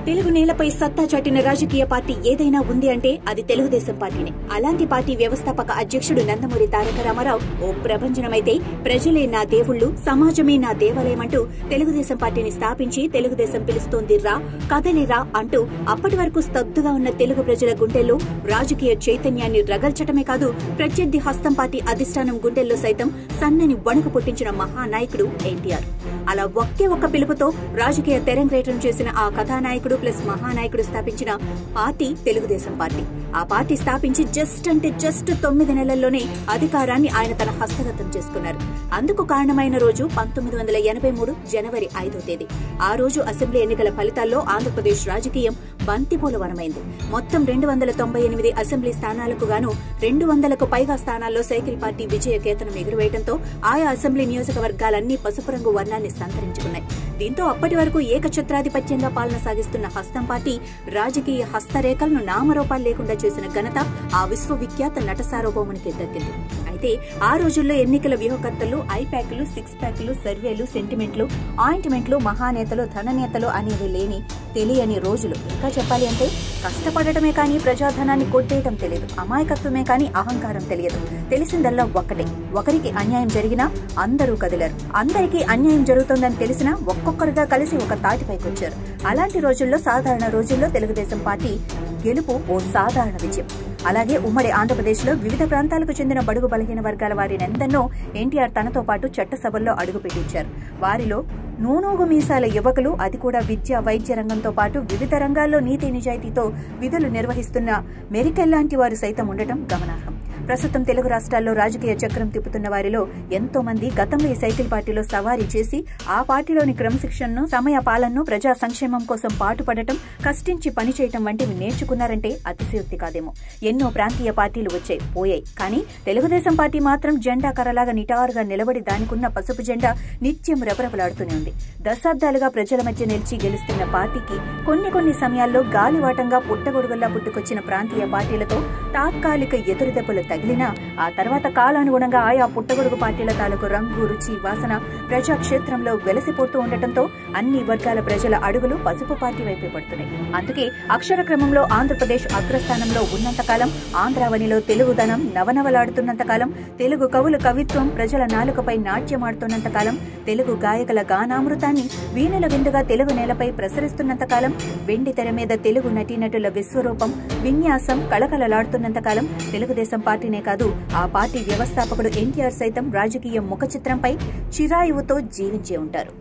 తెలుగు నేలపై సత్తా చాటిన రాజకీయ పార్టీ ఏదైనా ఉంది అంటే అది తెలుగుదేశం పార్టీనే. అలాంటి పార్టీ వ్యవస్థాపక అధ్యక్షుడు నందమూరి తారక రామారావు ఓ ప్రభంజనమైతే ప్రజలే నా దేవుళ్లు, సమాజమే నా దేవాలయమంటూ తెలుగుదేశం పార్టీని స్థాపించి తెలుగుదేశం పిలుస్తోంది రా, కదలిరా అంటూ అప్పటి వరకు స్తబ్దుగా ఉన్న తెలుగు ప్రజల గుండెల్లో రాజకీయ చైతన్యాన్ని రగల్చటమే కాదు, ప్రత్యర్థి హస్తం పార్టీ అధిష్టానం గుండెల్లో సైతం సన్నని వణుకు పుట్టించిన మహానాయకుడు ఎన్టీఆర్. అలా ఒకే ఒక్క పిలుపుతో రాజకీయ తెరంగేట్రం చేసిన ఆ కథానాయకుడు ప్లస్ మహానాయకుడు స్థాపించిన పార్టీ తెలుగుదేశం పార్టీ. ఆ పార్టీ స్థాపించి జస్ట్ 9 నెలల్లోనే అధికారాన్ని ఆయన తన హస్తగతం చేసుకున్నారు. అందుకు కారణమైన రోజు 1983 జనవరి 5వ తేదీ. ఆ రోజు అసెంబ్లీ ఎన్నికల ఫలితాల్లో ఆంధ్రప్రదేశ్ రాజకీయం బంతిపూలవనమైంది. మొత్తం 298 అసెంబ్లీ స్థానాలకు గాను 200కు పైగా స్థానాల్లో సైకిల్ పార్టీ విజయ కేతనం ఎగురవేయడంతో ఆయా అసెంబ్లీ నియోజకవర్గాలన్నీ పసుపు రంగు వర్ణాన్ని సంతరించుకున్నాయి. దీంతో అప్పటి వరకు ఏకఛత్రాధిపత్యంగా పాలన సాగిస్తున్న హస్తం పార్టీ రాజకీయ హస్తరేఖలను నామరూపాలు లేకుండా చేసిన ఘనత ఆ విశ్వవిఖ్యాత నట సార్వభౌమునికి దక్కింది. అయితే ఆ రోజుల్లో ఎన్నికల వ్యూహకర్తలు ఐప్యాక్లు, 6 ప్యాక్లు, సర్వేలు, సెంటిమెంట్లు, ఆయింట్మెంట్లు, మహానేతలు, ధననేతలు అనేవి లేని తెలియని రోజులు. ఇంకా చెప్పాలి అంటే కష్టపడటమే కానీ ప్రజాధనాన్ని కొట్టేయటం తెలియదు, అమాయకత్వమే కానీ అహంకారం తెలియదు. తెలిసిందల్లా ఒక్కటే, ఒకరికి అన్యాయం జరిగినా అందరూ కదిలారు, అందరికీ అన్యాయం జరుగుతోందని తెలిసినా ఒక్కొక్కరుగా కలిసి ఒక తాటిపైకి వచ్చారు. అలాంటి రోజుల్లో, సాధారణ రోజుల్లో తెలుగుదేశం పార్టీ గెలుపు ఓ సాధారణ విజయం. అలాగే ఉమ్మడి ఆంధ్రప్రదేశ్ లో వివిధ ప్రాంతాలకు చెందిన బడుగు బలహీన వర్గాల వారినెందన్నో ఎన్టీఆర్ తనతో పాటు చట్టసభల్లో అడుగుపెట్టించారు. వారిలో నూనూగు మీసాల యువకులు, అది కూడా విద్య, వైద్య రంగంతో పాటు వివిధ రంగాల్లో నీతి నిజాయితీతో విధులు నిర్వహిస్తున్న మెరికల్లాంటి వారు సైతం ఉండటం గమనార్హం. ప్రస్తుతం తెలుగు రాష్ట్రాల్లో రాజకీయ చక్రం తిప్పుతున్న వారిలో ఎంతో మంది గతంలో ఈ సైకిల్ పార్టీలో సవారీ చేసి ఆ పార్టీలోని క్రమశిక్షణను, సమయ పాలనను, ప్రజా సంక్షేమం కోసం పాటుపడటం, కష్టించి పనిచేయటం వంటివి నేర్చుకున్నారంటే అతిశయోక్తి కాదేమో. ఎన్నో ప్రాంతీయ పార్టీలు వచ్చాయి, పోయాయి. కానీ తెలుగుదేశం పార్టీ మాత్రం జెండా కర్రలాగా నిటారుగా నిలబడి దానికున్న పసుపు జెండా నిత్యం రెపరెపలాడుతూనే ఉంది. దశాబ్దాలుగా ప్రజల మధ్య నిలిచి గెలుస్తున్న పార్టీకి కొన్ని సమయాల్లో గాలివాటంగా పుట్టగొడుగుల్లా పుట్టుకొచ్చిన ప్రాంతీయ పార్టీలతో తాత్కాలిక ఎదురుదెబ్బలు తగిలినా ఆ తర్వాత కాలానుగుణంగా ఆయా పుట్టగొడుగు పార్టీల తాలూకు రంగు, రుచి, వాసన ప్రజాక్షేత్రంలో వెలసిపోతూ ఉండటంతో అన్ని వర్గాల ప్రజల అడుగులు పసుపు పార్టీ వైపే పడుతున్నాయి. అందుకే అక్షర క్రమంలో ఆంధ్రప్రదేశ్ అగ్రస్థానంలో ఉన్నంతకాలం, ఆంధ్రావనిలో తెలుగుదనం నవనవలాడుతున్నంతకాలం, తెలుగు కవుల కవిత్వం ప్రజల నాలుకపై నాట్యమాడుతున్నంతకాలం, తెలుగు గాయకుల గానామృతాన్ని వీణుల విందుగా తెలుగు నేలపై ప్రసరిస్తున్నంతకాలం, వెండి తెర మీద తెలుగు నటీనటుల విశ్వరూపం, విన్యాసం కళకళలాడుతున్నంతకాలం తెలుగుదేశం పార్టీనే కాదు, ఆ పార్టీ వ్యవస్థాపకుడు ఎన్టీఆర్ సైతం రాజకీయ ముఖ చిత్రంపై చిరాయువుతో జీవించే ఉంటారు.